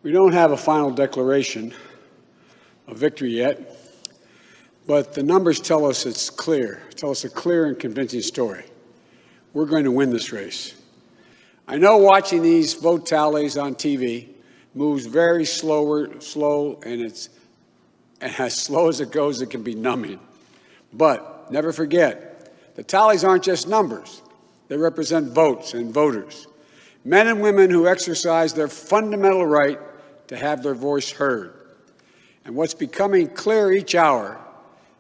We don't have a final declaration of victory yet, but the numbers tell us it's clear, tell us a clear and convincing story. We're going to win this race. I know watching these vote tallies on TV moves very slow, and as slow as it goes, it can be numbing. But never forget, the tallies aren't just numbers. They represent votes and voters, men and women who exercise their fundamental right to have their voice heard. And what's becoming clear each hour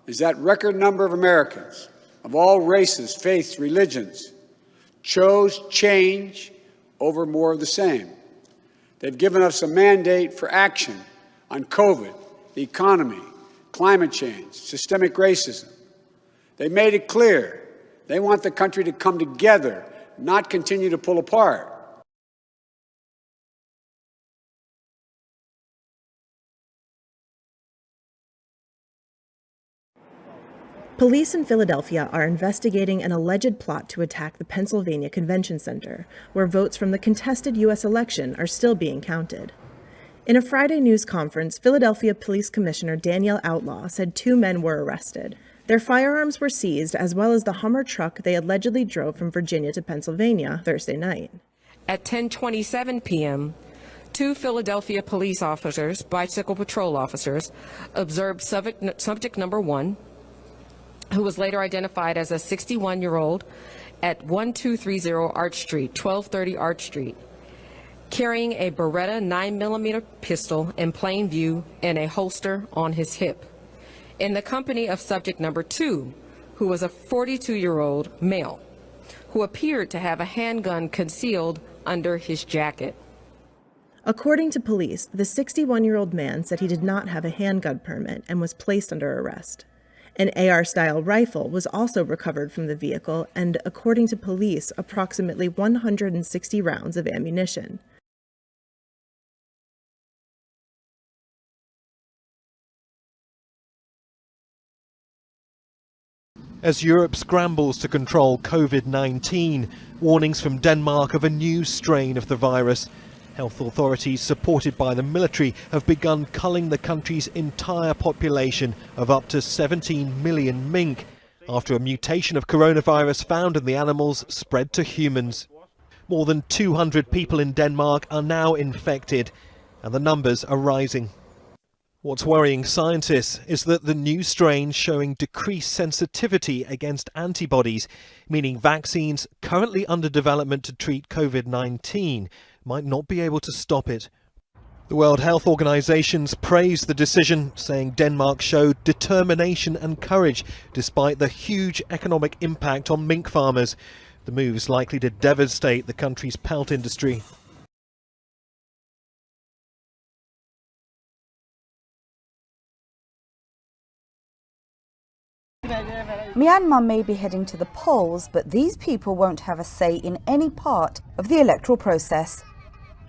is that record number of Americans of all races, faiths, religions chose change over more of the same. They've given us a mandate for action on COVID, the economy, climate change, systemic racism. They made it clear they want the country to come together, not continue to pull apart. Police in Philadelphia are investigating an alleged plot to attack the Pennsylvania Convention Center, where votes from the contested U.S. election are still being counted. In a Friday news conference, Philadelphia Police Commissioner Danielle Outlaw said 2 men were arrested. Their firearms were seized, as well as the Hummer truck they allegedly drove from Virginia to Pennsylvania Thursday night. At 10:27 p.m., 2 Philadelphia police officers, bicycle patrol officers, observed subject number 1, who was later identified as a 61-year-old at 1230 Arch Street, 1230 Arch Street, carrying a Beretta 9mm pistol in plain view and a holster on his hip, in the company of subject number 2, who was a 42-year-old male, who appeared to have a handgun concealed under his jacket. According to police, the 61-year-old man said he did not have a handgun permit and was placed under arrest. An AR-style rifle was also recovered from the vehicle and, according to police, approximately 160 rounds of ammunition. As Europe scrambles to control COVID-19, warnings from Denmark of a new strain of the virus. Health authorities, supported by the military, have begun culling the country's entire population of up to 17 million mink, after a mutation of coronavirus found in the animals spread to humans. More than 200 people in Denmark are now infected, and the numbers are rising. What's worrying scientists is that the new strain showing decreased sensitivity against antibodies, meaning vaccines currently under development to treat COVID-19 might not be able to stop it. The World Health Organization's praised the decision, saying Denmark showed determination and courage despite the huge economic impact on mink farmers. The move is likely to devastate the country's pelt industry. Myanmar may be heading to the polls, but these people won't have a say in any part of the electoral process.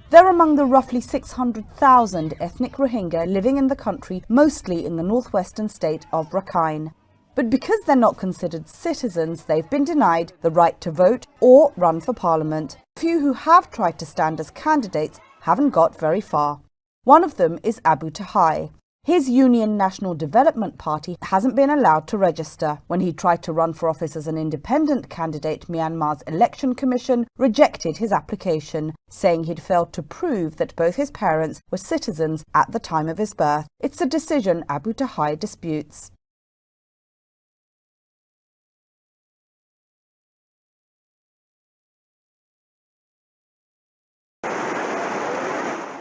They're among the roughly 600,000 ethnic Rohingya living in the country, mostly in the northwestern state of Rakhine. But because they're not considered citizens, they've been denied the right to vote or run for parliament. A few who have tried to stand as candidates haven't got very far. One of them is Abu Tahai. His Union National Development Party hasn't been allowed to register. When he tried to run for office as an independent candidate, Myanmar's Election Commission rejected his application, saying he'd failed to prove that both his parents were citizens at the time of his birth. It's a decision Abu Tahai disputes.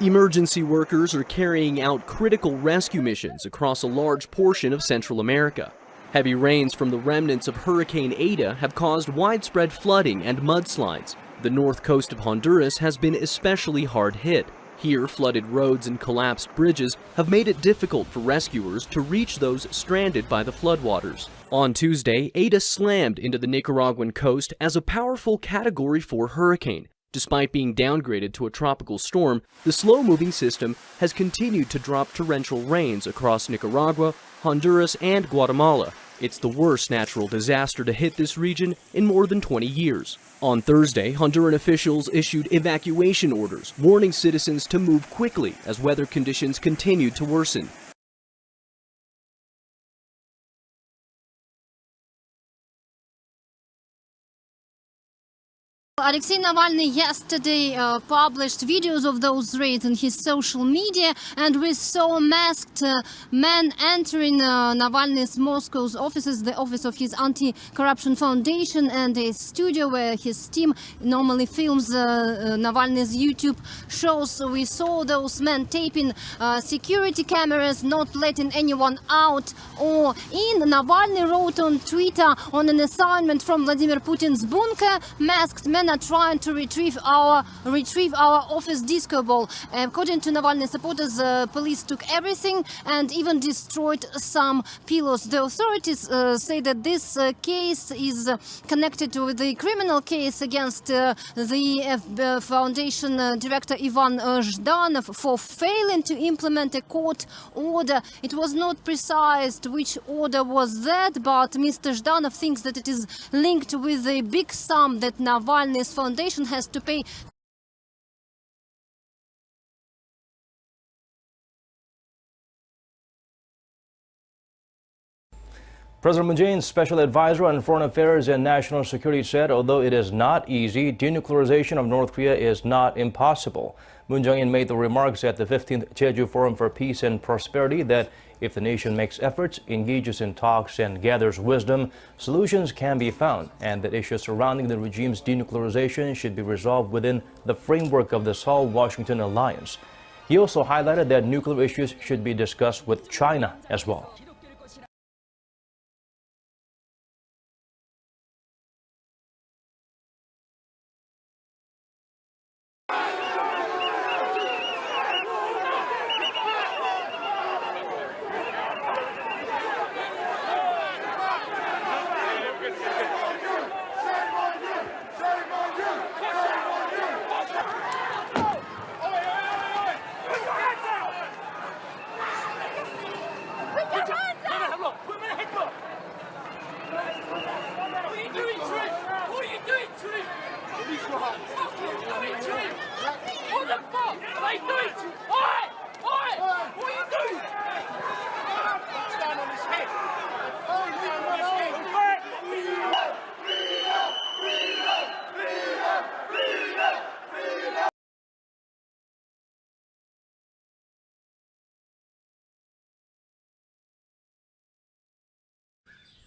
Emergency workers are carrying out critical rescue missions across a large portion of Central America. Heavy rains from the remnants of Hurricane Eta have caused widespread flooding and mudslides. The north coast of Honduras has been especially hard hit. Here, flooded roads and collapsed bridges have made it difficult for rescuers to reach those stranded by the floodwaters. On Tuesday, Eta slammed into the Nicaraguan coast as a powerful Category 4 hurricane. Despite being downgraded to a tropical storm, the slow-moving system has continued to drop torrential rains across Nicaragua, Honduras, and Guatemala. It's the worst natural disaster to hit this region in more than 20 years. On Thursday, Honduran officials issued evacuation orders, warning citizens to move quickly as weather conditions continued to worsen. Alexei Navalny yesterday published videos of those raids on his social media, and we saw masked men entering Navalny's Moscow's offices, the office of his anti-corruption foundation, and a studio where his team normally films Navalny's YouTube shows. So we saw those men taping security cameras, not letting anyone out or in. Navalny wrote on Twitter, on an assignment from Vladimir Putin's bunker, masked men are trying to retrieve our office disco ball. According to Navalny supporters, police took everything and even destroyed some pillows. The authorities say that this case is connected with the criminal case against the foundation director Ivan Zhdanov for failing to implement a court order. It was not precise which order was that, but Mr. Zhdanov thinks that it is linked with a big sum that Navalny's foundation has to pay. President Moon Jae-in's special advisor on foreign affairs and national security said although it is not easy, denuclearization of North Korea is not impossible. Moon Jae-in made the remarks at the 15th Jeju Forum for Peace and Prosperity that if the nation makes efforts, engages in talks, and gathers wisdom, solutions can be found, and that issues surrounding the regime's denuclearization should be resolved within the framework of the Seoul-Washington alliance. He also highlighted that nuclear issues should be discussed with China as well.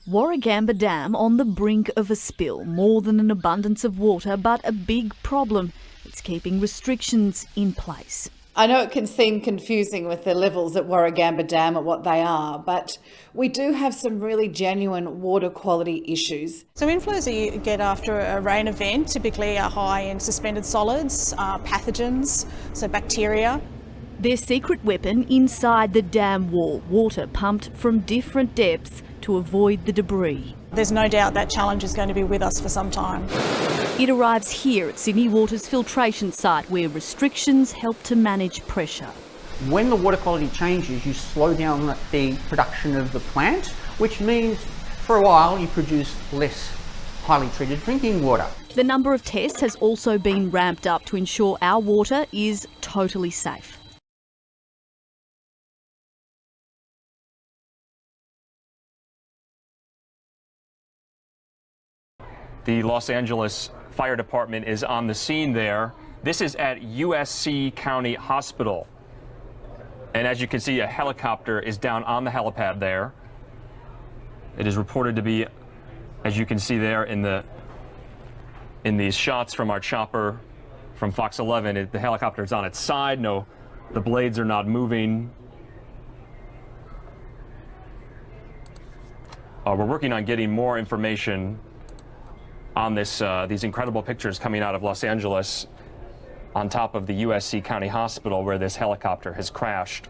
Warragamba Dam on the brink of a spill. More than an abundance of water, but a big problem. It's keeping restrictions in place. I know it can seem confusing with the levels at Warragamba Dam at what they are, but we do have some really genuine water quality issues. So inflows that you get after a rain event typically are high in suspended solids, pathogens, so bacteria. Their secret weapon inside the dam wall, water pumped from different depths to avoid the debris. There's no doubt that challenge is going to be with us for some time. It arrives here at Sydney Water's filtration site where restrictions help to manage pressure. When the water quality changes, you slow down the production of the plant, which means for a while you produce less highly treated drinking water. The number of tests has also been ramped up to ensure our water is totally safe. The Los Angeles Fire Department is on the scene there. This is at USC County Hospital. And as you can see, a helicopter is down on the helipad there. It is reported to be, as you can see there in these shots from our chopper from Fox 11, the helicopter is on its side. No, the blades are not moving. We're working on getting more information on this, these incredible pictures coming out of Los Angeles on top of the USC County Hospital where this helicopter has crashed.